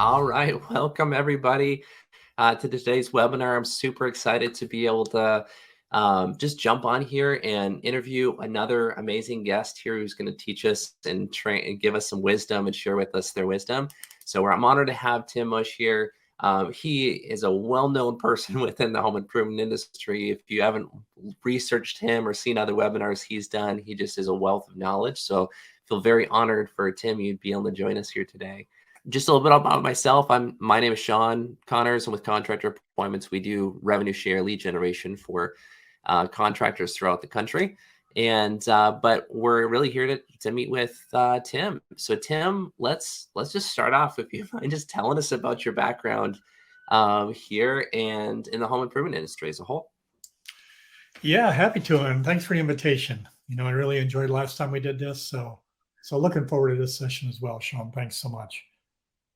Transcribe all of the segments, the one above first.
All right, welcome everybody to today's webinar. I'm super excited to be able to just jump on here and interview another amazing guest here who's going to teach us and train and give us some wisdom and share with us their wisdom. So I'm honored to have Tim Musch here. He is a well-known person within the home improvement industry. If you haven't researched him or seen other webinars he's done, he just is a wealth of knowledge. So I feel very honored for Tim you'd be able to join us here today. Just a little bit about myself. My name is Sean Conners, and with Contractor Appointments, we do revenue share lead generation for contractors throughout the country. And but we're really here to meet with Tim. So Tim, let's just start off if you mind just telling us about your background here and in the home improvement industry as a whole. Yeah, happy to, and thanks for the invitation. I really enjoyed last time we did this, so looking forward to this session as well, Sean. Thanks so much.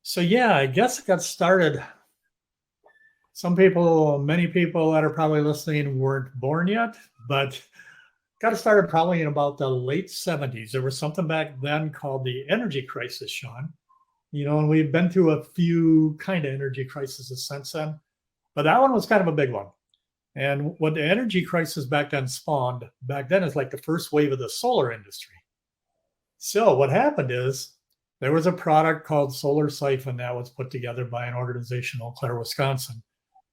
So yeah, I guess it got started. Many people that are probably listening weren't born yet, but got started probably in about the late 70s. There was something back then called the energy crisis, Sean. And we've been through a few kind of energy crises since then, but that one was kind of a big one. And what the energy crisis back then spawned is like the first wave of the solar industry. So what happened is there was a product called Solar Siphon that was put together by an organization in Eau Claire, Wisconsin.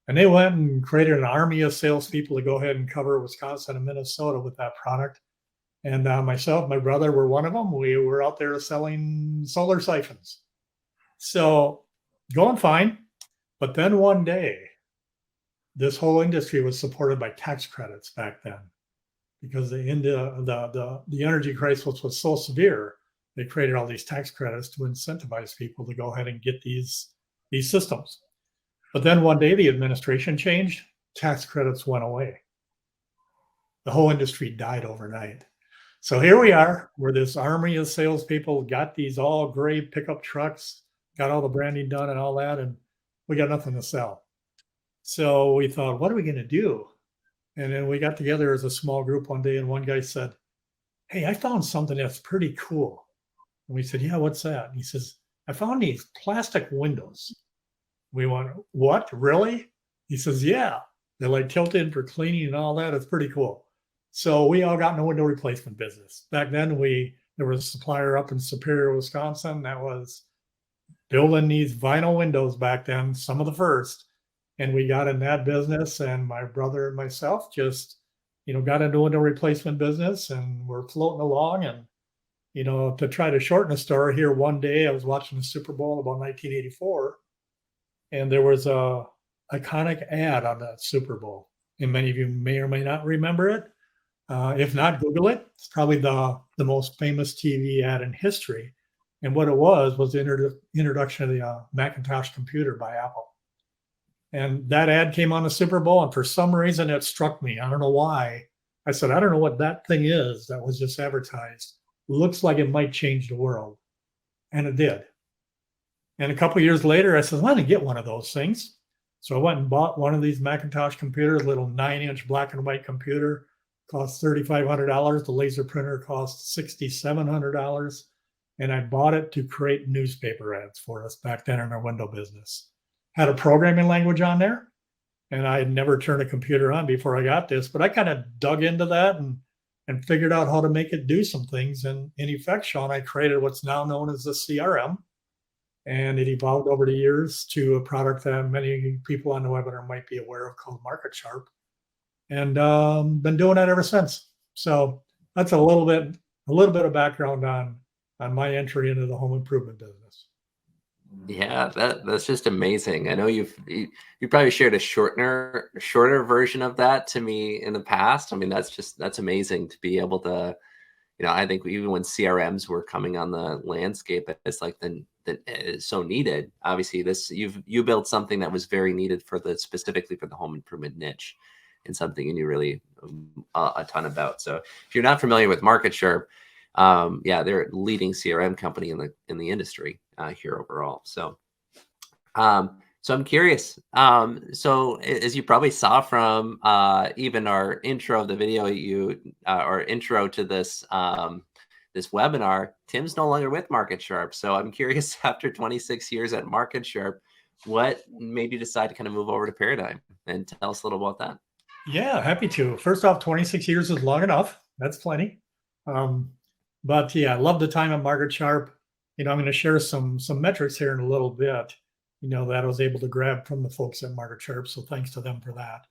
And they went and created an army of salespeople to go ahead and cover Wisconsin and Minnesota with that product. And myself, my brother were one of them. We were out there selling solar siphons. So going fine. But then one day, this whole industry was supported by tax credits back then because the energy crisis was so severe. They created all these tax credits to incentivize people to go ahead and get these systems. But then one day the administration changed, tax credits went away. The whole industry died overnight. So here we are, where this army of salespeople got these all gray pickup trucks, got all the branding done and all that, and we got nothing to sell. So we thought, what are we going to do? And then we got together as a small group one day, and one guy said, "Hey, I found something that's pretty cool." And we said, "Yeah, what's that?" And he says, "I found these plastic windows." We went, "What, really?" He says, "Yeah, they're like tilted for cleaning and all that. It's pretty cool." So we all got in the window replacement business. Back then, there was a supplier up in Superior, Wisconsin that was building these vinyl windows back then, some of the first. And we got in that business, and my brother and myself just, got into window replacement business, and we're floating along. And to try to shorten the story here, one day I was watching the Super Bowl about 1984, and there was a iconic ad on that Super Bowl. And many of you may or may not remember it. If not, Google it. It's probably the most famous TV ad in history. And what it was the introduction of the Macintosh computer by Apple. And that ad came on the Super Bowl, and for some reason it struck me. I don't know why. I said, I don't know what that thing is that was just advertised. Looks like it might change the world. And it did. And a couple of years later, I said, I'm going to get one of those things. So I went and bought one of these Macintosh computers, little 9-inch black and white computer. Cost $3,500. The laser printer cost $6,700. And I bought it to create newspaper ads for us back then in our window business. Had a programming language on there. And I had never turned a computer on before I got this, but I kind of dug into that and figured out how to make it do some things. And in effect, Sean, I created what's now known as the CRM. And it evolved over the years to a product that many people on the webinar might be aware of called Market Sharp. And been doing that ever since. So that's a little bit of background on my entry into the home improvement business. Yeah, that's just amazing. I know you probably shared a shorter version of that to me in the past. I mean, that's amazing to be able to, I think even when CRMs were coming on the landscape, it's like that is so needed. Obviously, you built something that was very needed specifically for the home improvement niche, and something you knew really a ton about. So if you're not familiar with Market Sharp, they're a leading CRM company in the industry here overall. So I'm curious. So as you probably saw from even our intro of the video, or intro to this this webinar. Tim's no longer with Market Sharp. So I'm curious, after 26 years at Market Sharp, what made you decide to kind of move over to Paradigm, and tell us a little about that? Yeah, happy to. First off, 26 years is long enough. That's plenty. Um, but yeah, I love the time at Market Sharp. I'm going to share some metrics here in a little bit, that I was able to grab from the folks at Market Sharp. So thanks to them for that.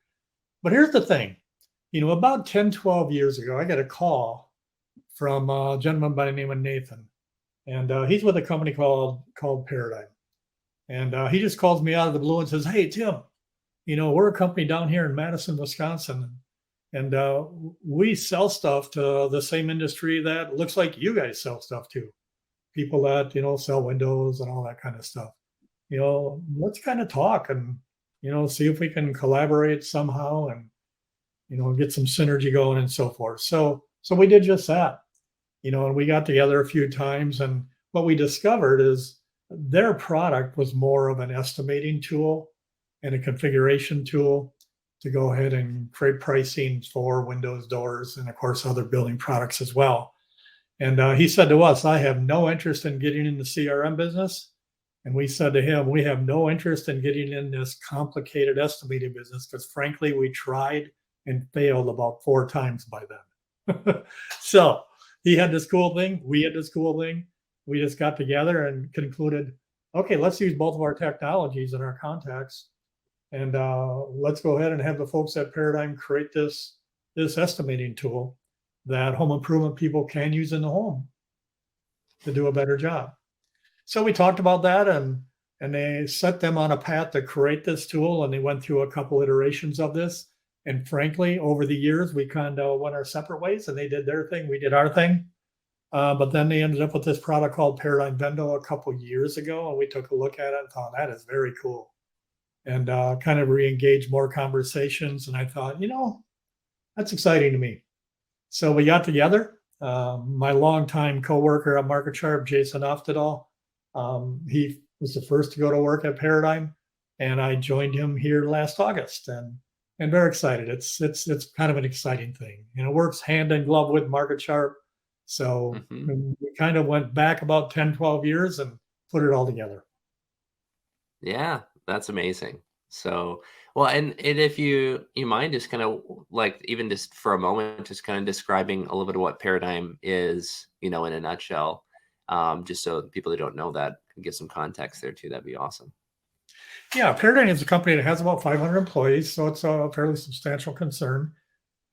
But here's the thing, about 10, 12 years ago, I got a call from a gentleman by the name of Nathan. And he's with a company called Paradigm. And he just calls me out of the blue and says, "Hey, Tim, we're a company down here in Madison, Wisconsin, and we sell stuff to the same industry that looks like you guys sell stuff to. People that, sell windows and all that kind of stuff. Let's kind of talk and, see if we can collaborate somehow and, get some synergy going and so forth." So we did just that, and we got together a few times. And what we discovered is their product was more of an estimating tool and a configuration tool to go ahead and create pricing for windows, doors, and of course, other building products as well. And he said to us, "I have no interest in getting in the CRM business." And we said to him, "We have no interest in getting in this complicated estimating business because frankly, we tried and failed about 4 times by then." So he had this cool thing. We had this cool thing. We just got together and concluded, okay, let's use both of our technologies and our contacts. And let's go ahead and have the folks at Paradigm create this estimating tool that home improvement people can use in the home to do a better job. So we talked about that, and they set them on a path to create this tool, and they went through a couple iterations of this. And frankly, over the years, we kind of went our separate ways, and they did their thing, we did our thing. But then they ended up with this product called Paradigm Vendo a couple years ago, and we took a look at it and thought, that is very cool. And kind of re-engaged more conversations. And I thought, that's exciting to me. So we got together. My longtime coworker at Market Sharp, Jason Oftedal, he was the first to go to work at Paradigm, and I joined him here last August, and very excited. It's kind of an exciting thing. It works hand in glove with Market Sharp. So we kind of went back about 10, 12 years and put it all together. Yeah, that's amazing. So, well, and if you mind just kind of like, even just for a moment, just kind of describing a little bit of what Paradigm is, in a nutshell, just so people that don't know that can get some context there too, that'd be awesome. Yeah, Paradigm is a company that has about 500 employees, so it's a fairly substantial concern.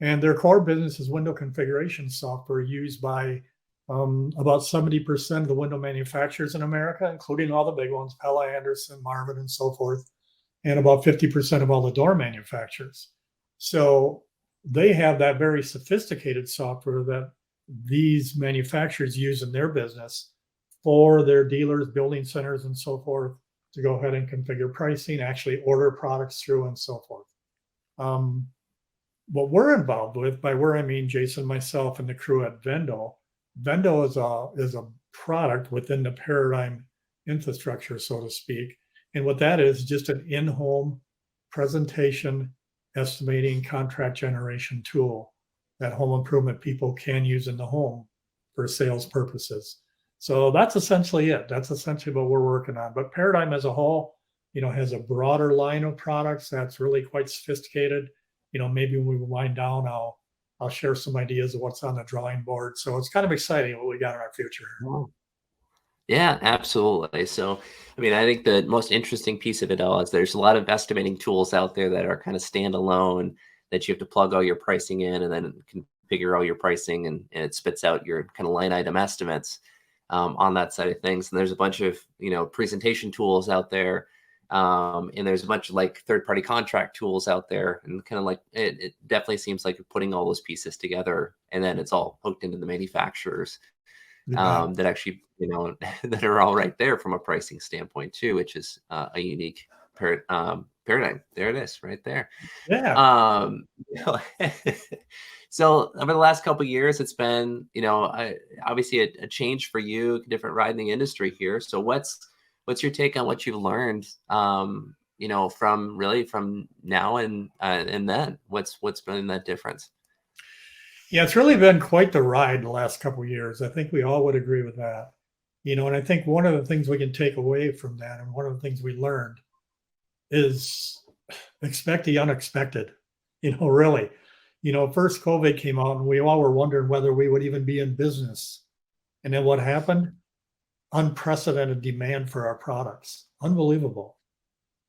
And their core business is window configuration software used by about 70% of the window manufacturers in America, including all the big ones, Pella, Anderson, Marvin, and so forth, and about 50% of all the door manufacturers. So they have that very sophisticated software that these manufacturers use in their business for their dealers, building centers, and so forth, to go ahead and configure pricing, actually order products through, and so forth. What we're involved with, by where I mean Jason, myself, and the crew at Vendo. Vendo is a product within the Paradigm infrastructure, so to speak. And what that is, just an in-home presentation, estimating, contract generation tool that home improvement people can use in the home for sales purposes. So that's essentially it. That's essentially what we're working on. But Paradigm as a whole, has a broader line of products that's really quite sophisticated. Maybe when we wind down, I'll share some ideas of what's on the drawing board. So it's kind of exciting what we got in our future. Yeah, absolutely. So, I mean, I think the most interesting piece of it all is there's a lot of estimating tools out there that are kind of standalone, that you have to plug all your pricing in and then configure all your pricing, and it spits out your kind of line item estimates on that side of things. And there's a bunch of, presentation tools out there. And there's a bunch of like third-party contract tools out there, and kind of like it definitely seems like you're putting all those pieces together, and then it's all hooked into the manufacturers that actually, that are all right there from a pricing standpoint too, which is a unique Paradigm. There it is, right there. Yeah. So over the last couple of years, it's been, obviously a change for you, different ride in the industry here. So what's your take on what you've learned, from now and then? What's been that difference? Yeah, it's really been quite the ride the last couple of years. I think we all would agree with that. And I think one of the things we can take away from that, and one of the things we learned, is expect the unexpected. Really. First COVID came out and we all were wondering whether we would even be in business. And then what happened? Unprecedented demand for our products. Unbelievable.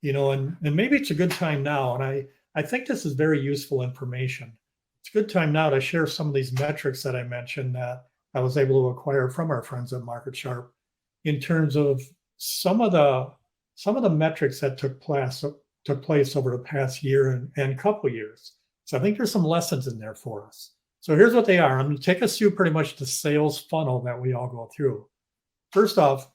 And maybe it's a good time now. And I think this is very useful information. It's a good time now to share some of these metrics that I mentioned that I was able to acquire from our friends at Market Sharp in terms of some of the metrics that took place over the past year and couple years. So I think there's some lessons in there for us. So here's what they are. I'm going to take us through pretty much the sales funnel that we all go through. First off,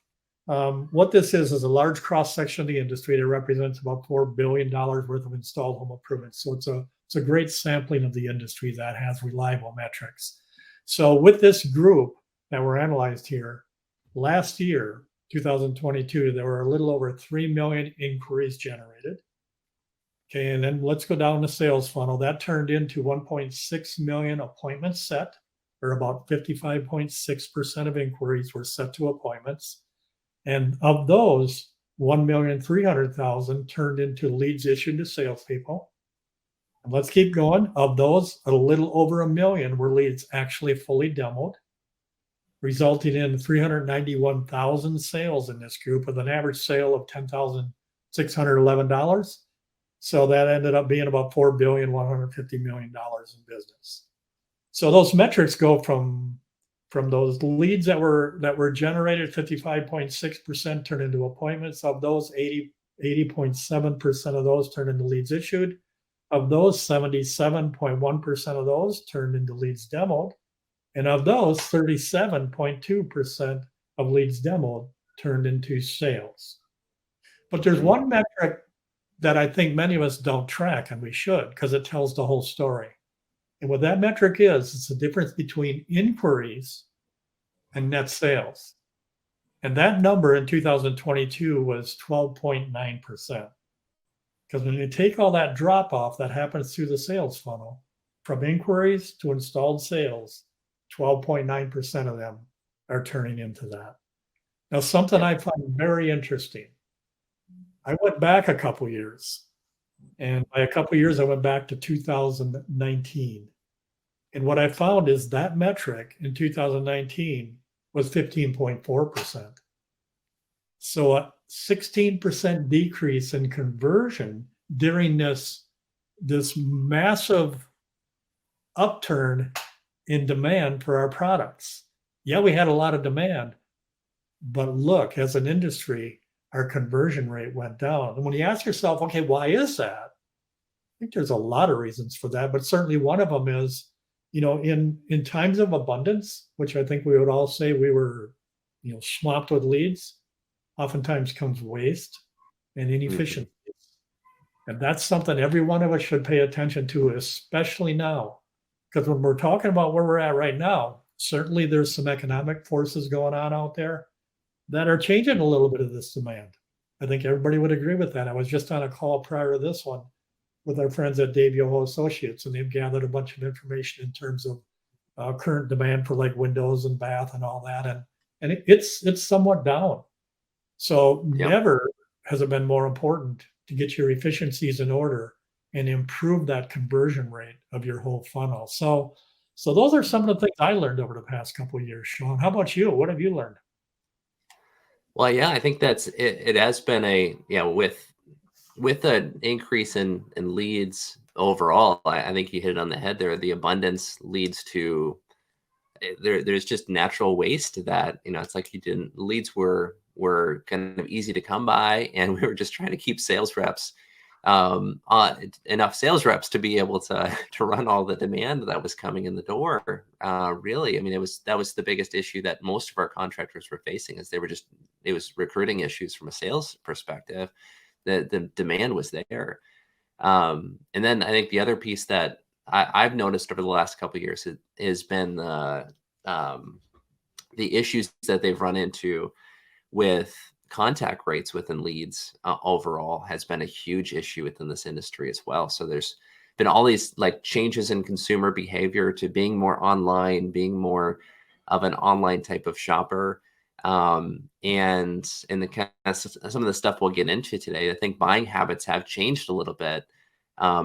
what this is a large cross section of the industry that represents about $4 billion worth of installed home improvements. So it's a great sampling of the industry that has reliable metrics. So with this group that were analyzed here, last year, 2022, there were a little over 3 million inquiries generated. Okay, and then let's go down the sales funnel. That turned into 1.6 million appointments set, or about 55.6% of inquiries were set to appointments. And of those, 1,300,000 turned into leads issued to salespeople. And let's keep going. Of those, a little over 1 million were leads actually fully demoed, resulting in 391,000 sales in this group with an average sale of $10,611. So that ended up being about $4,150,000,000 in business. So those metrics go from those leads that were generated, 55.6% turned into appointments. Of those, 80.7% of those turned into leads issued. Of those, 77.1% of those turned into leads demoed. And of those, 37.2% of leads demoed turned into sales. But there's one metric that I think many of us don't track, and we should, because it tells the whole story. And what that metric is, it's the difference between inquiries and net sales. And that number in 2022 was 12.9%. Because when you take all that drop off that happens through the sales funnel, from inquiries to installed sales, 12.9% of them are turning into that. Now, something I find very interesting. I went back a couple years, and by a couple years, I went back to 2019. And what I found is that metric in 2019 was 15.4%. So a 16% decrease in conversion during this massive upturn in demand for our products. Yeah, we had a lot of demand, but look, as an industry, our conversion rate went down. And when you ask yourself, okay, why is that? I think there's a lot of reasons for that, but certainly one of them is, in times of abundance, which I think we would all say we were, swamped with leads, oftentimes comes waste and inefficiencies. And that's something every one of us should pay attention to, especially now. Because when we're talking about where we're at right now, certainly there's some economic forces going on out there that are changing a little bit of this demand. I think everybody would agree with that. I was just on a call prior to this one with our friends at Dave Yoho Associates, and they've gathered a bunch of information in terms of current demand for like windows and bath and all that. And it's somewhat down. So never has it been more important to get your efficiencies in order and improve that conversion rate of your whole funnel. So those are some of the things I learned over the past couple of years. Sean, how about you? What have you learned? Well, yeah, I think that's it. It has been with an increase in leads overall. I think you hit it on the head there. The abundance leads to there's just natural waste that it's like leads were kind of easy to come by, and we were just trying to keep sales reps enough sales reps to be able to run all the demand that was coming in the door. Really, I mean, that was the biggest issue that most of our contractors were facing, is it was recruiting issues from a sales perspective. The demand was there. And then I think the other piece that I've noticed over the last couple of years has been the issues that they've run into with contact rates within leads overall has been a huge issue within this industry as well. So there's been all these like changes in consumer behavior to being more online, being more of an online type of shopper. And in the kind of some of the stuff we'll get into today, I think buying habits have changed a little bit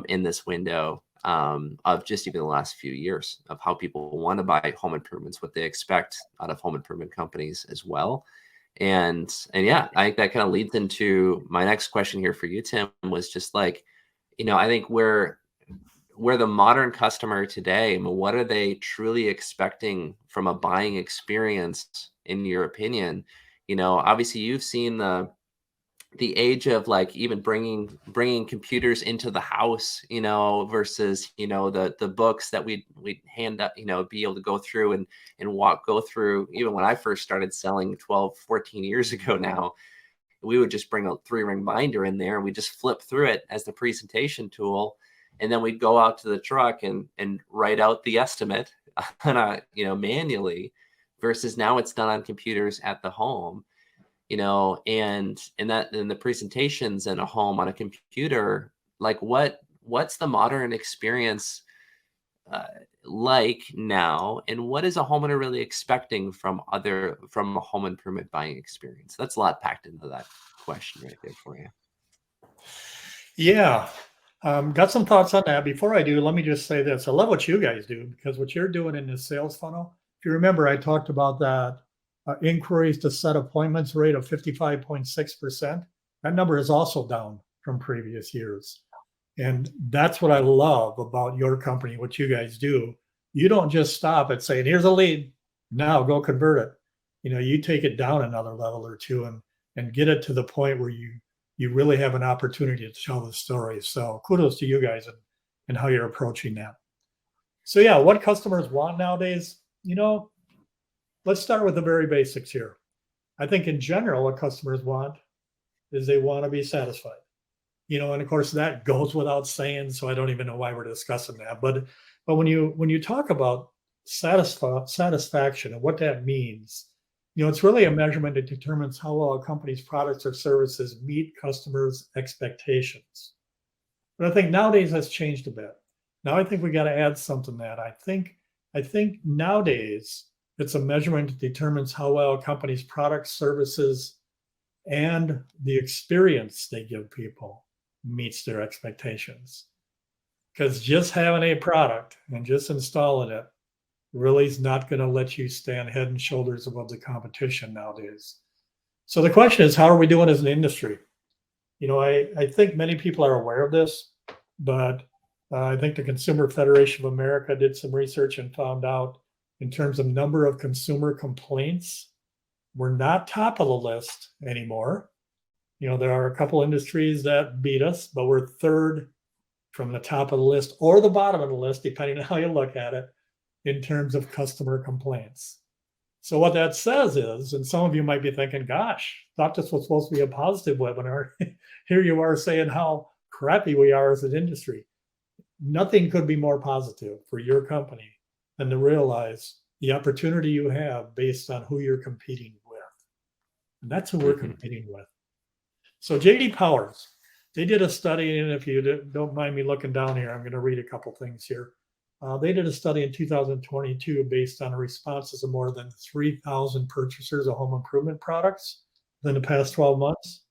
in this window of just even the last few years of how people want to buy home improvements, what they expect out of home improvement companies as well. And yeah, I think that kind of leads into my next question here for you, Tim, was just like, I think we're the modern customer today. I mean, what are they truly expecting from a buying experience, in your opinion? Obviously you've seen the age of like even bringing computers into the house, versus the books that we hand up, be able to go through and go through. Even when I first started selling 12, 14 years ago now, we would just bring a 3-ring binder in there and we just flip through it as the presentation tool, and then we'd go out to the truck and write out the estimate on manually, versus now it's done on computers at the home. And the presentations in a home on a computer, like what's the modern experience like now, and what is a homeowner really expecting from a home improvement buying experience? That's a lot packed into that question right there for you. Yeah. Got some thoughts on that. Before I do, let me just say this. I love what you guys do, because what you're doing in the sales funnel, if you remember, I talked about that inquiries to set appointments rate of 55.6%. That number is also down from previous years. And that's what I love about your company, what you guys do. You don't just stop at saying, here's a lead, now go convert it. You take it down another level or two and get it to the point where you really have an opportunity to tell the story. So kudos to you guys and how you're approaching that. So yeah, what customers want nowadays, let's start with the very basics here. I think in general, what customers want is they want to be satisfied. And of course that goes without saying, so I don't even know why we're discussing that. But when you talk about satisfaction and what that means, it's really a measurement that determines how well a company's products or services meet customers' expectations. But I think nowadays that's changed a bit. Now I think we got to add something to that. I think nowadays it's a measurement that determines how well a company's products, services, and the experience they give people meets their expectations. Because just having a product and just installing it really is not going to let you stand head and shoulders above the competition nowadays. So the question is, how are we doing as an industry? I think many people are aware of this, but I think the Consumer Federation of America did some research and found out, in terms of number of consumer complaints, we're not top of the list anymore. There are a couple industries that beat us, but we're third from the top of the list or the bottom of the list, depending on how you look at it, in terms of customer complaints. So what that says is, and some of you might be thinking, gosh, thought this was supposed to be a positive webinar. Here you are saying how crappy we are as an industry. Nothing could be more positive for your company than to realize the opportunity you have based on who you're competing with. And that's who we're competing with. So JD Powers, they did a study, and if you don't mind me looking down here, I'm going to read a couple things here. They did a study in 2022 based on the responses of more than 3,000 purchasers of home improvement products in the past 12 months.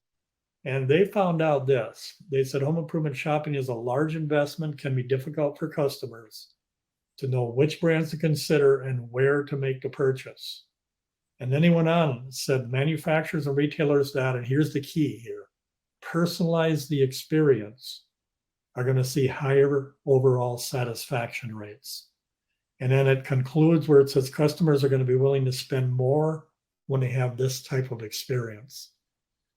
And they found out this. They said home improvement shopping is a large investment, can be difficult for customers to know which brands to consider and where to make the purchase. And then he went on and said manufacturers and retailers that, and here's the key here, personalize the experience, are going to see higher overall satisfaction rates. And then it concludes where it says customers are going to be willing to spend more when they have this type of experience.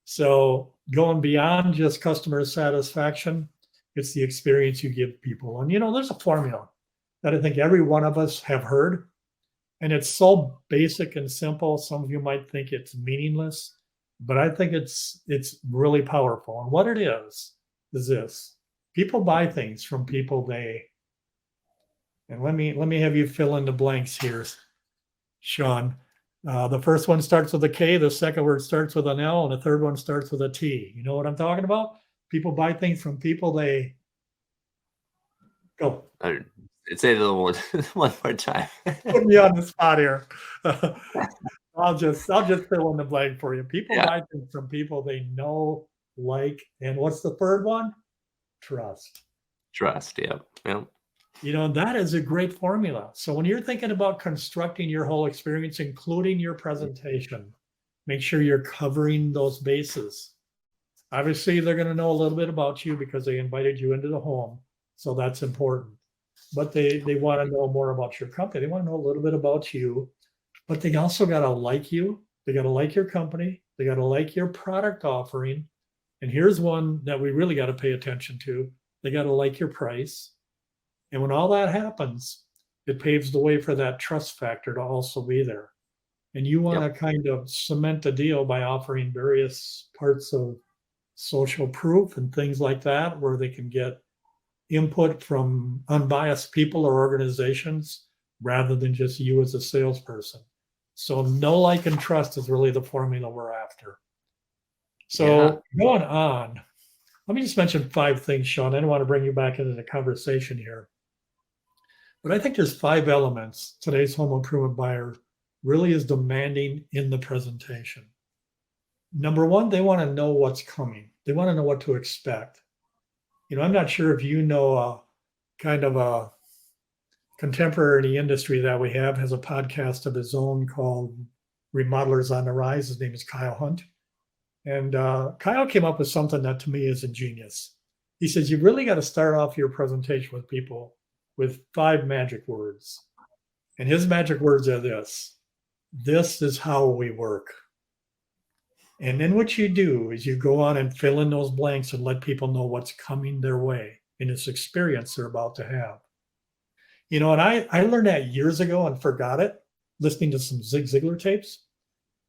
So going beyond just customer satisfaction, it's the experience you give people. And there's a formula that I think every one of us have heard. And it's so basic and simple. Some of you might think it's meaningless, but I think it's really powerful. And what it is this. People buy things from people and let me have you fill in the blanks here, Sean. The first one starts with a K, the second word starts with an L, and the third one starts with a T. You know what I'm talking about? People buy things from people they Go. Uh, say the one one more time. Put me on the spot here. I'll just fill in the blank for you. People Yeah, buy things from people they know, like, and what's the third one? Trust. trust. Yeah, yeah. That is a great formula. So when you're thinking about constructing your whole experience, including your presentation, make sure you're covering those bases. Obviously, they're going to know a little bit about you because they invited you into the home. So that's important. But they want to know more about your company. They want to know a little bit about you, but they also got to like you. They got to like your company. They got to like your product offering. And here's one that we really got to pay attention to. They got to like your price. And when all that happens, it paves the way for that trust factor to also be there. And you want Yep. to kind of cement the deal by offering various parts of social proof and things like that, where they can get input from unbiased people or organizations rather than just you as a salesperson. So, know, like, and trust is really the formula we're after. Yeah. So, going on, let me just mention 5 things, Sean. I don't want to bring you back into the conversation here. But I think there's 5 elements today's home improvement buyer really is demanding in the presentation. Number one, they want to know what's coming. They want to know what to expect. I'm not sure if you know kind of a contemporary industry that we have has a podcast of his own called Remodelers on the Rise. His name is Kyle Hunt. And Kyle came up with something that to me is ingenious. He says, you really got to start off your presentation with people with 5 magic words. And his magic words are this is how we work. And then what you do is you go on and fill in those blanks and let people know what's coming their way in this experience they're about to have. And I learned that years ago and forgot it, listening to some Zig Ziglar tapes.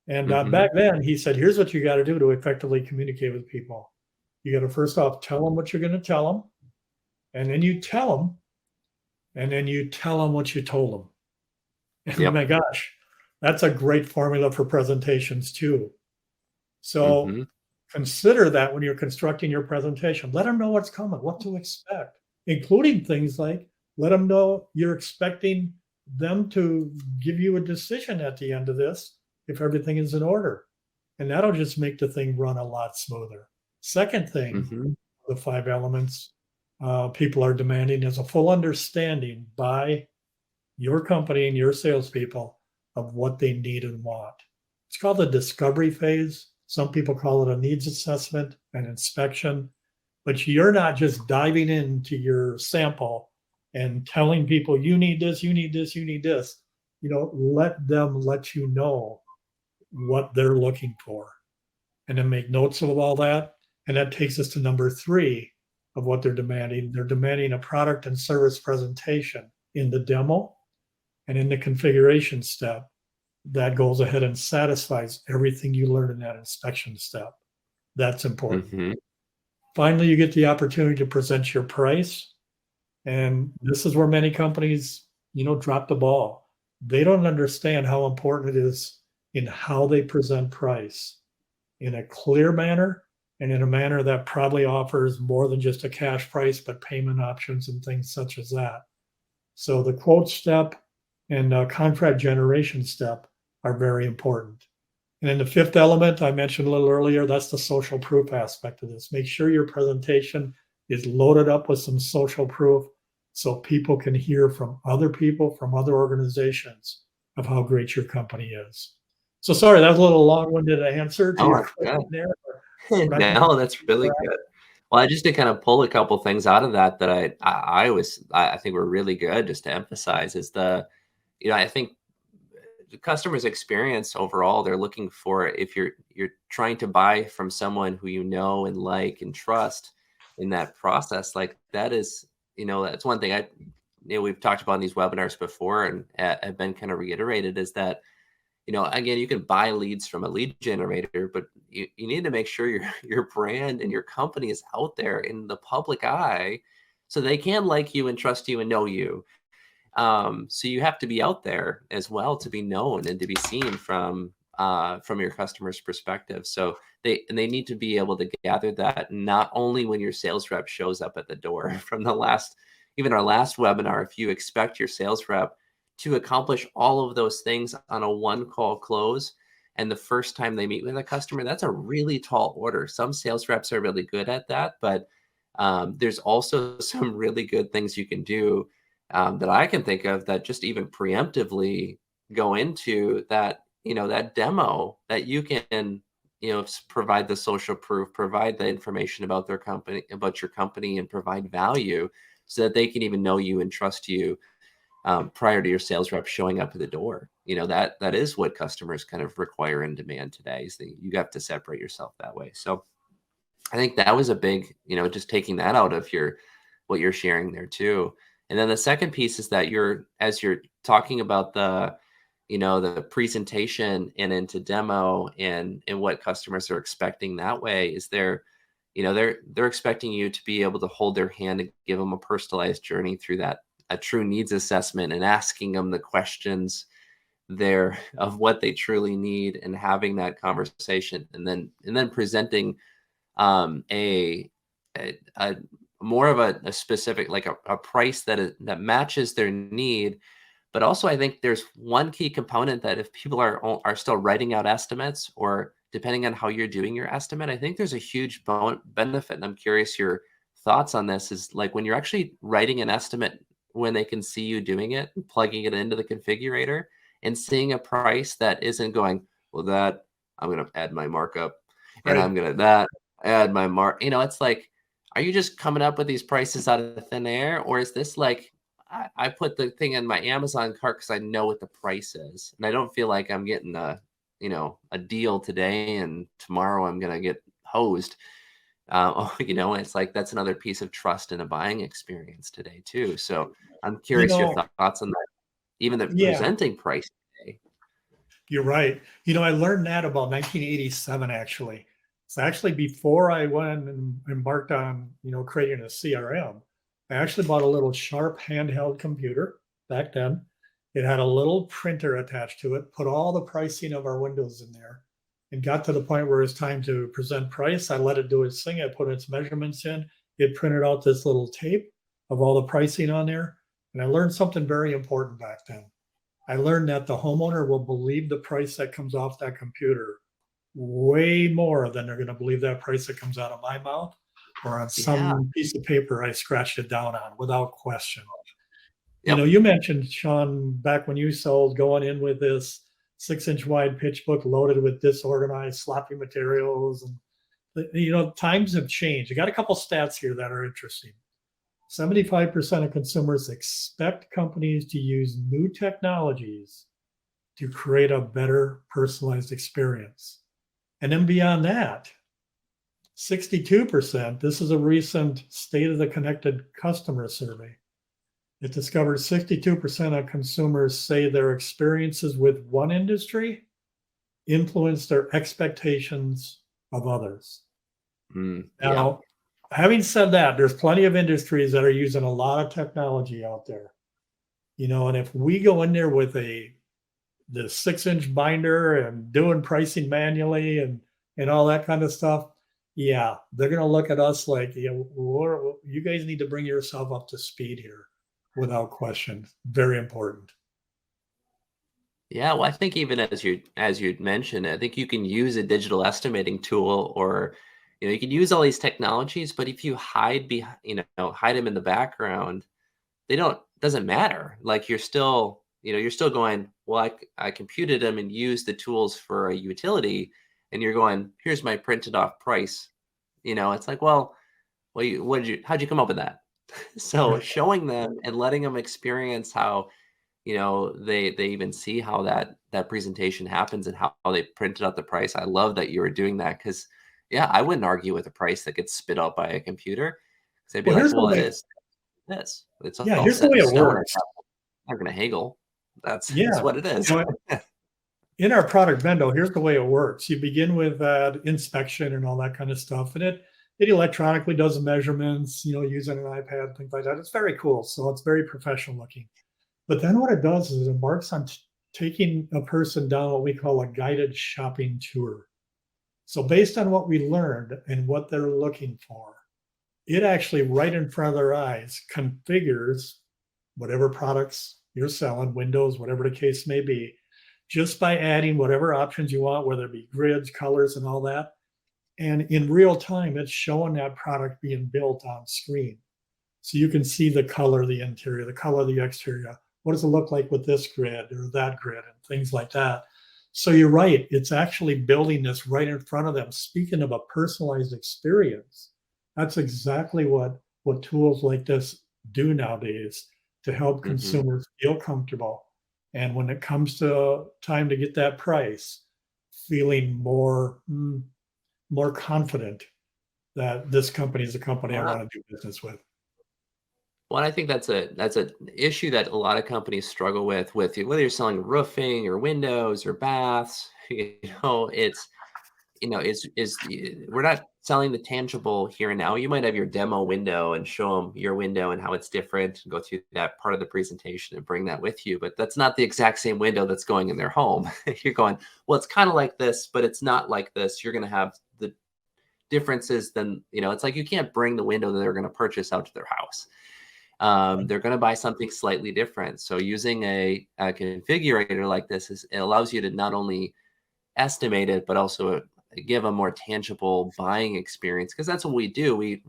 And back then he said, here's what you got to do to effectively communicate with people. You got to first off tell them what you're going to tell them. And then you tell them. And then you tell them what you told them. And Yep. my gosh, that's a great formula for presentations too. So consider that when you're constructing your presentation. Let them know what's coming, what to expect, including things like let them know you're expecting them to give you a decision at the end of this if everything is in order. And that'll just make the thing run a lot smoother. Second thing, the 5 elements people are demanding is a full understanding by your company and your salespeople of what they need and want. It's called the discovery phase. Some people call it a needs assessment and inspection, but you're not just diving into your sample and telling people you need this, you need this, you need this. Let them let you know what they're looking for and then make notes of all that. And that takes us to number 3 of what they're demanding. They're demanding a product and service presentation in the demo and in the configuration step that goes ahead and satisfies everything you learned in that inspection step. That's important. Finally, you get the opportunity to present your price. And this is where many companies, drop the ball. They don't understand how important it is in how they present price in a clear manner and in a manner that probably offers more than just a cash price, but payment options and things such as that. So the quote step and contract generation step are very important. And then the 5th element I mentioned a little earlier, that's the social proof aspect of this. Make sure your presentation is loaded up with some social proof so people can hear from other people, from other organizations of how great your company is. So sorry, that was a little long-winded answer to your question there. No, that's really good. Well, just to kind of pull a couple things out of that I think were really good just to emphasize is I think the customer's experience overall, they're looking for if you're trying to buy from someone who you know and like and trust in that process, like that is, that's one thing we've talked about in these webinars before and have been kind of reiterated is that, again, you can buy leads from a lead generator, but you need to make sure your brand and your company is out there in the public eye so they can like you and trust you and know you. So you have to be out there as well to be known and to be seen from your customer's perspective. So they need to be able to gather that not only when your sales rep shows up at the door from the last even our last webinar, if you expect your sales rep to accomplish all of those things on a one call close, and the first time they meet with a customer, that's a really tall order. Some sales reps are really good at that, but there's also some really good things you can do that I can think of that just even preemptively go into that, that demo that you can, provide the social proof, provide the information about their company, about your company, and provide value so that they can even know you and trust you prior to your sales rep showing up at the door. That is what customers kind of require and demand today, is that you have to separate yourself that way. So I think that was a big, just taking that out of what you're sharing there too. And then the second piece is that as you're talking about the presentation and into demo and what customers are expecting that way, is they're expecting you to be able to hold their hand and give them a personalized journey through a true needs assessment, and asking them the questions there of what they truly need, and having that conversation, and then presenting a more of a specific, like a price that matches their need. But also, I think there's one key component that if people are still writing out estimates, or depending on how you're doing your estimate, I think there's a huge benefit. And I'm curious your thoughts on this, is like when you're actually writing an estimate, when they can see you doing it, and plugging it into the configurator and seeing a price that isn't going, well, that I'm going to add my markup, and Right. I'm going to add my mark. It's like, are you just coming up with these prices out of thin air? Or is this like, I put the thing in my Amazon cart because I know what the price is, and I don't feel like I'm getting a deal today, and tomorrow I'm going to get hosed. It's like, that's another piece of trust in a buying experience today too. So I'm You curious your know, thoughts on that, even the yeah, presenting price today. you're right. I learned that about 1987, actually. It's actually before I went and embarked on, creating a CRM. I actually bought a little Sharp handheld computer back then. It had a little printer attached to it, put all the pricing of our windows in there, and got to the point where it's time to present price. I let it do its thing. I put its measurements in. It printed out this little tape of all the pricing on there. And I learned something very important back then. I learned that the homeowner will believe the price that comes off that computer way more than they're going to believe that price that comes out of my mouth or on Yeah. some piece of paper I scratched it down on, without question. Yep. You mentioned, Sean, back when you sold, going in with this 6-inch wide pitch book loaded with disorganized, sloppy materials. And, times have changed. I got a couple stats here that are interesting. 75% of consumers expect companies to use new technologies to create a better personalized experience. And then beyond that, 62%, this is a recent State of the Connected Customer survey. It discovered 62% of consumers say their experiences with one industry influence their expectations of others. Yeah. Now, having said that, there's plenty of industries that are using a lot of technology out there. And if we go in there with the 6-inch binder and doing pricing manually and all that kind of stuff, yeah, they're going to look at us like, you guys need to bring yourself up to speed here, without question. Very important. Yeah, well, I think even as you mentioned, I think you can use a digital estimating tool, or you can use all these technologies, but if you hide them in the background, doesn't matter. Like, you're still going, well, I computed them and used the tools for a utility, and you're going, here's my printed off price. It's like, well, how'd you come up with that? So Right. showing them and letting them experience how, they even see how that presentation happens, and how they printed out the price. I love that you were doing that, because yeah, I wouldn't argue with a price that gets spit out by a computer, because I'd be Well, like, here's the well, it way. is this. It's Yeah, all here's the set way in it stone. works. I'm not going to haggle. It's Yeah. what it is. In our product bendo, here's the way it works. You begin with inspection and all that kind of stuff, and it electronically does the measurements, using an iPad, things like that. It's very cool. So it's very professional looking. But then what it does is it embarks on taking a person down what we call a guided shopping tour. So based on what we learned and what they're looking for, it actually right in front of their eyes configures whatever products you're selling, windows, whatever the case may be, just by adding whatever options you want, whether it be grids, colors, and all that. And in real time, it's showing that product being built on screen. So you can see the color of the interior, the color of the exterior. What does it look like with this grid or that grid and things like that? So you're right. It's actually building this right in front of them. Speaking of a personalized experience, that's exactly what tools like this do nowadays to help Hmm. consumers feel comfortable. And when it comes to time to get that price, feeling more confident that this company is a company I Well, want to do business with. I think that's a issue that a lot of companies struggle with whether you're selling roofing or windows or baths. It's we're not selling the tangible here and now. You might have your demo window and show them your window and how it's different, and go through that part of the presentation and bring that with you. But that's not the exact same window that's going in their home. You're going, well, it's kind of like this, but it's not like this. You're going to have the differences. Then it's like you can't bring the window that they're going to purchase out to their house. They're going to buy something slightly different. So using a configurator like this it allows you to not only estimate it, but also give a more tangible buying experience. Because that's what we do. We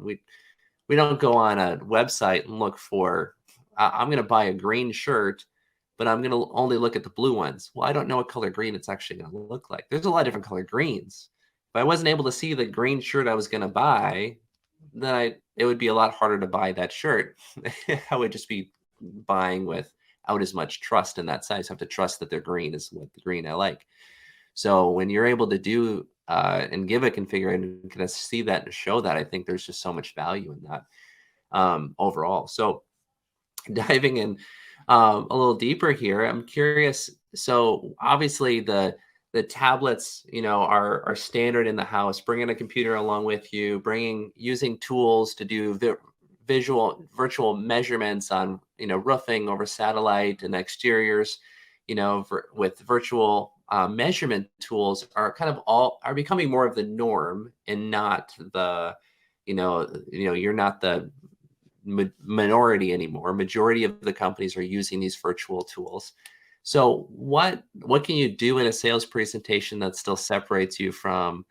don't go on a website and look for. I'm going to buy a green shirt, but I'm going to only look at the blue ones. Well, I don't know what color green it's actually going to look like. There's a lot of different color greens. If I wasn't able to see the green shirt I was going to buy, then it would be a lot harder to buy that shirt. I would just be buying without as much trust in that size. I have to trust that their green is what the green I like. So when you're able to do and give a configurator and kind of see that and show that, I think there's just so much value in that overall. So diving in a little deeper here, I'm curious. So obviously the tablets, are standard in the house. Bringing a computer along with you, using tools to do virtual measurements on roofing over satellite and exteriors, with virtual measurement tools are becoming more of the norm and not you're not the minority anymore. Majority of the companies are using these virtual tools. So what can you do in a sales presentation that still separates you from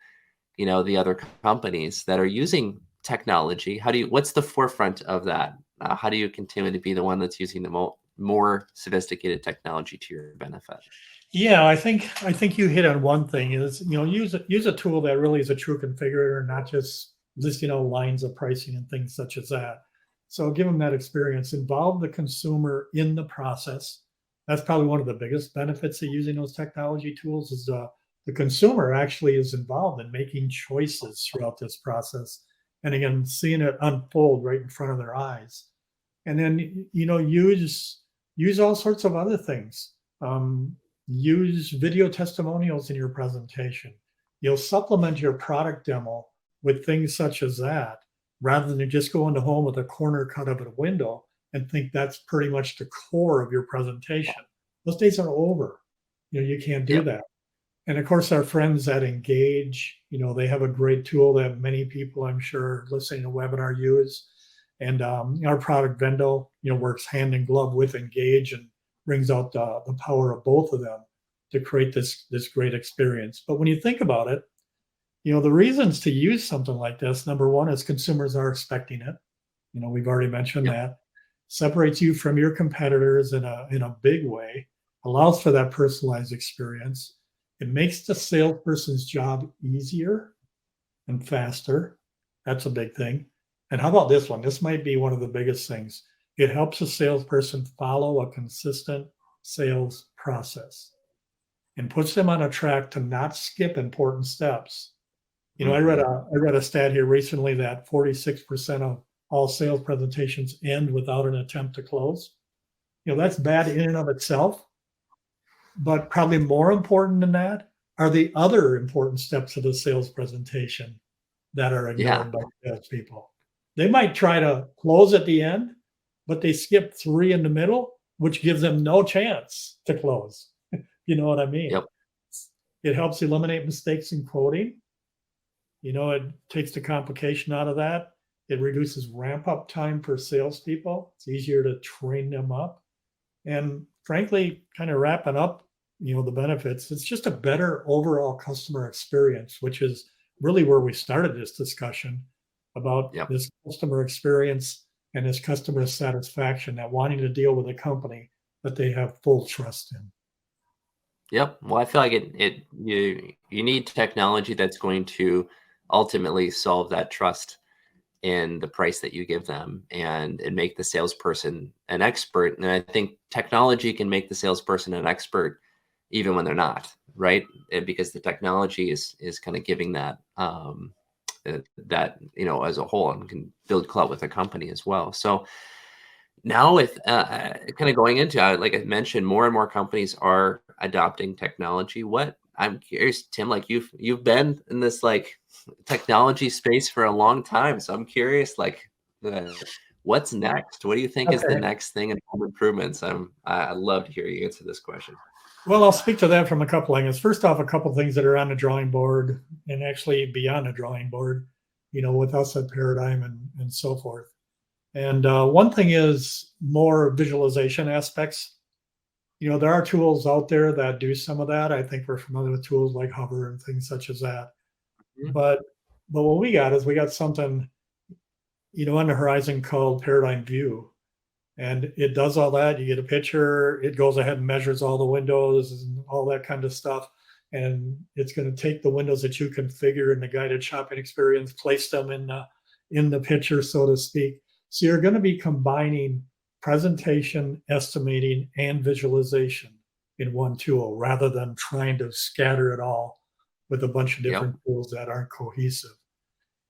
the other companies that are using technology? What's the forefront of that? How do you continue to be the one that's using the more sophisticated technology to your benefit? Yeah, I think you hit on one thing is, use a tool that really is a true configurator, not just listing out lines of pricing and things such as that. So give them that experience, involve the consumer in the process. That's probably one of the biggest benefits of using those technology tools is the consumer actually is involved in making choices throughout this process. And again, seeing it unfold right in front of their eyes. And then, use all sorts of other things. Use video testimonials in your presentation. You'll supplement your product demo with things such as that, rather than just go into home with a corner cut of a window and think that's pretty much the core of your presentation. Those days are over. You can't do Yep. that. And of course, our friends at Engage, they have a great tool that many people, I'm sure, listening to webinar use. And our product Vendo, works hand in glove with Engage and brings out the power of both of them to create this great experience. But when you think about it, the reasons to use something like this, number one, is consumers are expecting it. We've already mentioned Yep. that. Separates you from your competitors in a big way, allows for that personalized experience. It makes the salesperson's job easier and faster. That's a big thing. And how about this one? This might be one of the biggest things. It helps a salesperson follow a consistent sales process and puts them on a track to not skip important steps. I read Hmm. a stat here recently that 46% of all sales presentations end without an attempt to close. That's bad in and of itself, but probably more important than that are the other important steps of the sales presentation that are Yeah. ignored by salespeople. They might try to close at the end, but they skip 3 in the middle, which gives them no chance to close. You know what I mean? Yep. It helps eliminate mistakes in quoting. It takes the complication out of that. It reduces ramp up time for salespeople. It's easier to train them up. And frankly, kind of wrapping up, the benefits, it's just a better overall customer experience, which is really where we started this discussion about Yep. this customer experience and this customer satisfaction, that wanting to deal with a company that they have full trust in. Yep. Well, I feel like you need technology that's going to ultimately solve that trust in the price that you give them and make the salesperson an expert. And I think technology can make the salesperson an expert even when they're not, right? Because the technology is kind of giving that that as a whole, and can build clout with a company as well. So now with kind of going into like I mentioned, more and more companies are adopting technology. What I'm curious, Tim, like you've been in this like technology space for a long time, so I'm curious, like, uh, what's next? What do you think is the Okay. next thing in home improvements? I'd love to hear you answer this question. Well, I'll speak to that from a couple angles. First off, a couple things that are on the drawing board and actually beyond the drawing board, with us at Paradigm and so forth. And one thing is more visualization aspects. There are tools out there that do some of that. I think we're familiar with tools like Hover and things such as that. Mhm. But what we got is we got something, on the horizon called Paradigm View. And it does all that. You get a picture, it goes ahead and measures all the windows and all that kind of stuff. And it's going to take the windows that you configure in the guided shopping experience, place them in the picture, so to speak. So you're going to be combining presentation, estimating, and visualization in one tool rather than trying to scatter it all with a bunch of Yep. different tools that aren't cohesive.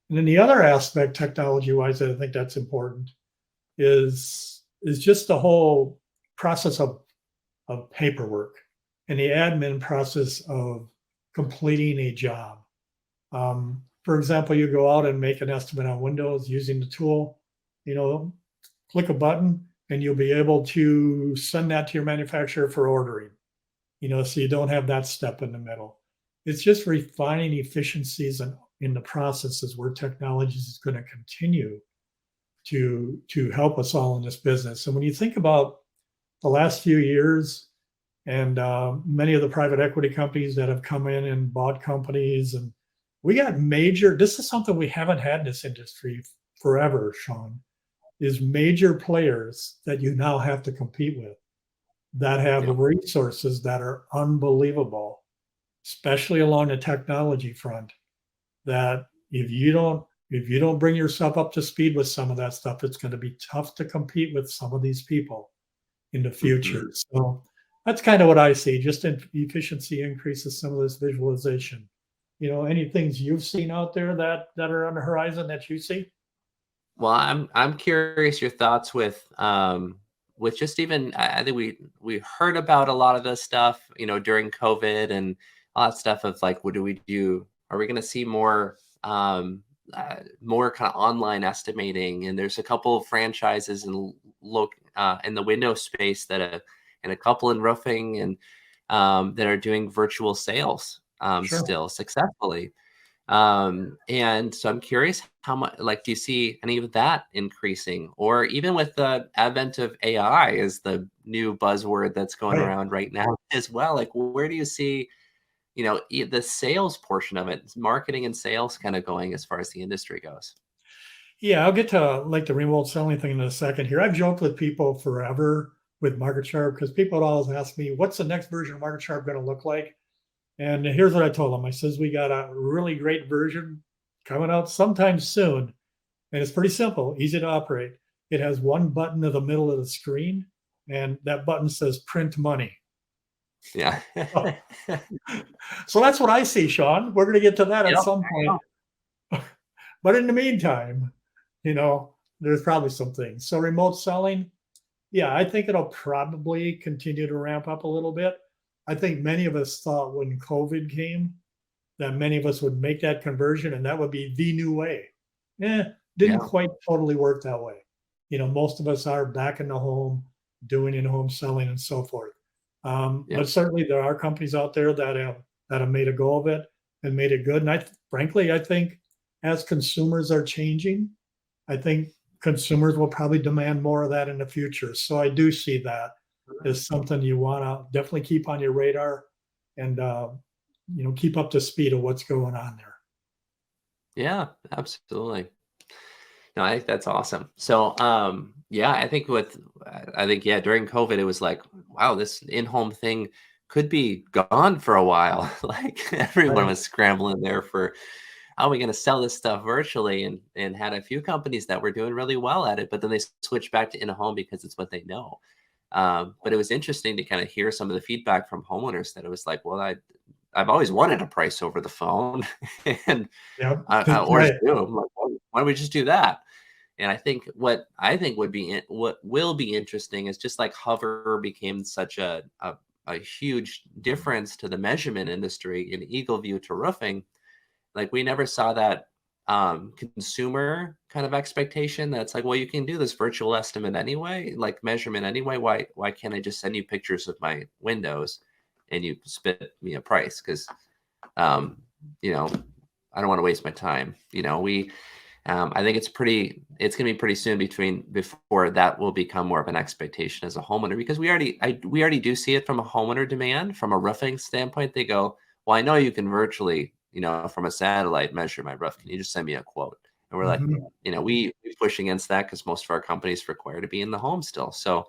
And then the other aspect, technology-wise, that I think that's important is just the whole process of paperwork and the admin process of completing a job. For example, you go out and make an estimate on windows using the tool, click a button, and you'll be able to send that to your manufacturer for ordering, so you don't have that step in the middle. It's just refining efficiencies in the processes where technology is going to continue to help us all in this business. And when you think about the last few years and many of the private equity companies that have come in and bought companies, and we got this is something we haven't had in this industry forever, Sean, is major players that you now have to compete with that have Yep. resources that are unbelievable, especially along the technology front, that if you don't bring yourself up to speed with some of that stuff, it's going to be tough to compete with some of these people in the Mhm. future. So that's kind of what I see, just in efficiency increases, some of this visualization. Any things you've seen out there that are on the horizon that you see? Well, I'm curious your thoughts with just even I think we heard about a lot of this stuff, during COVID and all that stuff of like, what do we do? Are we going to see more kind of online estimating? And there's a couple of franchises in the window space and a couple in roofing and that are doing virtual sales Sure. still successfully. And so I'm curious how much, like, do you see any of that increasing, or even with the advent of AI is the new buzzword that's going Right. around right now as well? Like, where do you see, the sales portion of it, marketing and sales kind of going as far as the industry goes? Yeah, I'll get to like the remote selling thing in a second here. I've joked with people forever with Market Sharp because people would always ask me, what's the next version of Market Sharp going to look like? And here's what I told them. I says, we got a really great version coming out sometime soon. And it's pretty simple, easy to operate. It has one button in the middle of the screen, and that button says print money. Yeah. So that's what I see, Sean. We're going to get to that at Yep. some point. But in the meantime, there's probably some things. So remote selling, yeah, I think it'll probably continue to ramp up a little bit. I think many of us thought when COVID came that many of us would make that conversion and that would be the new way. Didn't Yeah. quite totally work that way. Most of us are back in the home, doing in-home selling and so forth. But Yep. certainly there are companies out there that have made a go of it and made it good. And frankly, I think as consumers are changing, I think consumers will probably demand more of that in the future. So I do see that as something you want to definitely keep on your radar and keep up to speed of what's going on there. Yeah, absolutely. No, I think that's awesome. So, yeah, I think, yeah, during COVID, it was like, wow, this in-home thing could be gone for a while. Like everyone Right. was scrambling there for, how are we going to sell this stuff virtually? And had a few companies that were doing really well at it, but then they switched back to in-home because it's what they know. But it was interesting to kind of hear some of the feedback from homeowners that it was like, well, I've always wanted a price over the phone, and Yep. or Right. Zoom. Like, why don't we just do that? And I think what I think would be what will be interesting is just like hover became such a huge difference to the measurement industry in Eagle View to roofing. Like we never saw that consumer kind of expectation that's like, well, you can do this virtual estimate anyway, like measurement anyway. Why can't I just send you pictures of my windows and you spit me a price? Because um, you know, I don't want to waste my time. I think it's going to be pretty soon before that will become more of an expectation as a homeowner, because we already do see it from a homeowner demand. From a roofing standpoint, they go, well, I know you can virtually, from a satellite measure my roof. Can you just send me a quote? And we're like, Mhm. we push against that because most of our companies require to be in the home still. So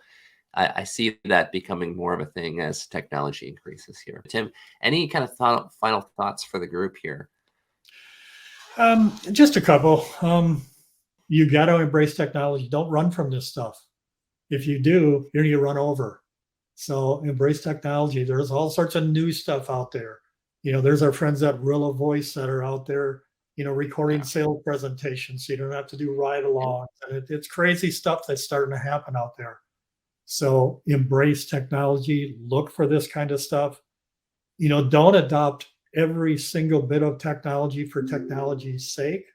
I see that becoming more of a thing as technology increases here. Tim, any kind of final thoughts for the group here? Just a couple. You got to embrace technology. Don't run from this stuff. If you do, you're going to get run over. So embrace technology. There's all sorts of new stuff out there. There's our friends at Rilla Voice that are out there, recording Yeah. sales presentations so you don't have to do ride-alongs. And it's crazy stuff that's starting to happen out there. So embrace technology. Look for this kind of stuff. Don't adopt every single bit of technology for technology's sake.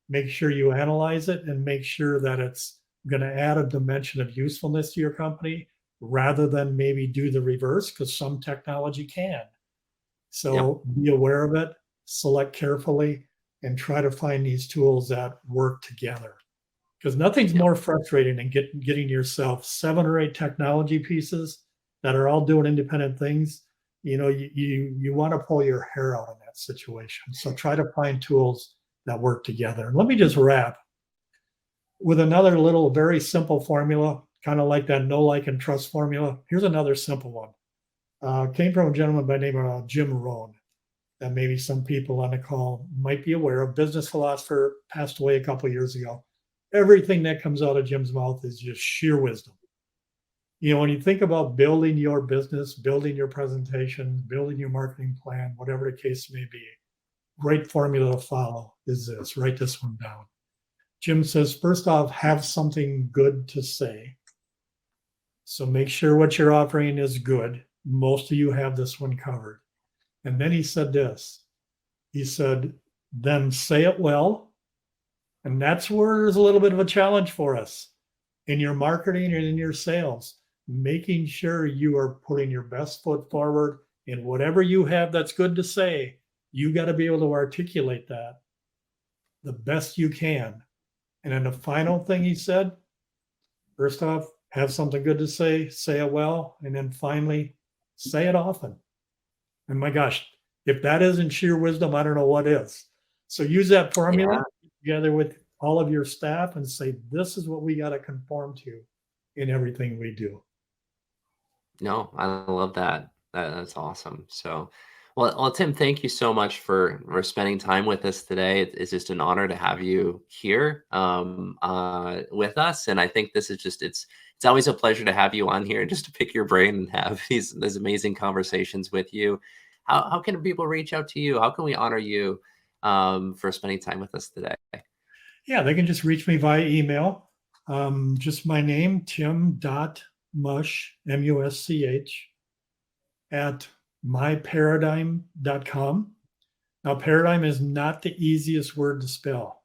Make sure you analyze it and make sure that it's going to add a dimension of usefulness to your company rather than maybe do the reverse, because some technology can. Yep. So be aware of it, select carefully, and try to find these tools that work together. Because nothing's Yep. more frustrating than getting yourself 7 or 8 technology pieces that are all doing independent things. You want to pull your hair out in that situation. So try to find tools that work together. And let me just wrap with another little very simple formula, kind of like that know, like, and trust formula. Here's another simple one. Came from a gentleman by the name of Jim Rohn that maybe some people on the call might be aware of. Business philosopher, passed away a couple of years ago. Everything that comes out of Jim's mouth is just sheer wisdom. When you think about building your business, building your presentation, building your marketing plan, whatever the case may be, great formula to follow is this. Write this one down. Jim says, first off, have something good to say. So make sure what you're offering is good. Most of you have this one covered. And then he said this. He said, then say it well. And that's where there's a little bit of a challenge for us in your marketing and in your sales, making sure you are putting your best foot forward in whatever you have that's good to say. You got to be able to articulate that the best you can. And then the final thing he said, first off, have something good to say it well. And then finally, say it often. And my gosh, if that isn't sheer wisdom, I don't know what is. So use that formula Yeah. together with all of your staff and say, this is what we got to conform to in everything we do. No, I love that. That's awesome. So, well, Tim, thank you so much for spending time with us today. It's just an honor to have you here with us, and I think this is just it's always a pleasure to have you on here, just to pick your brain and have these amazing conversations with you. How can people reach out to you? How can we honor you for spending time with us today? Yeah, they can just reach me via email. Just my name, tim.musch, M-U-S-C-H, at myparadigm.com. Now, paradigm is not the easiest word to spell.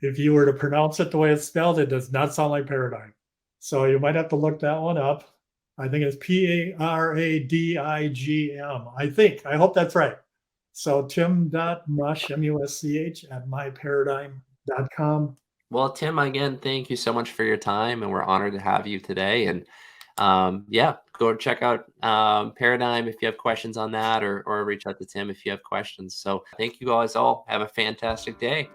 If you were to pronounce it the way it's spelled, it does not sound like paradigm. So you might have to look that one up. I think it's Paradigm. I hope that's right. So tim.musch, M-U-S-C-H, at myparadigm.com. .com. Well, Tim, again, thank you so much for your time, and we're honored to have you today. And yeah, go check out Paradigm if you have questions on that, or reach out to Tim if you have questions. So thank you guys all. Have a fantastic day.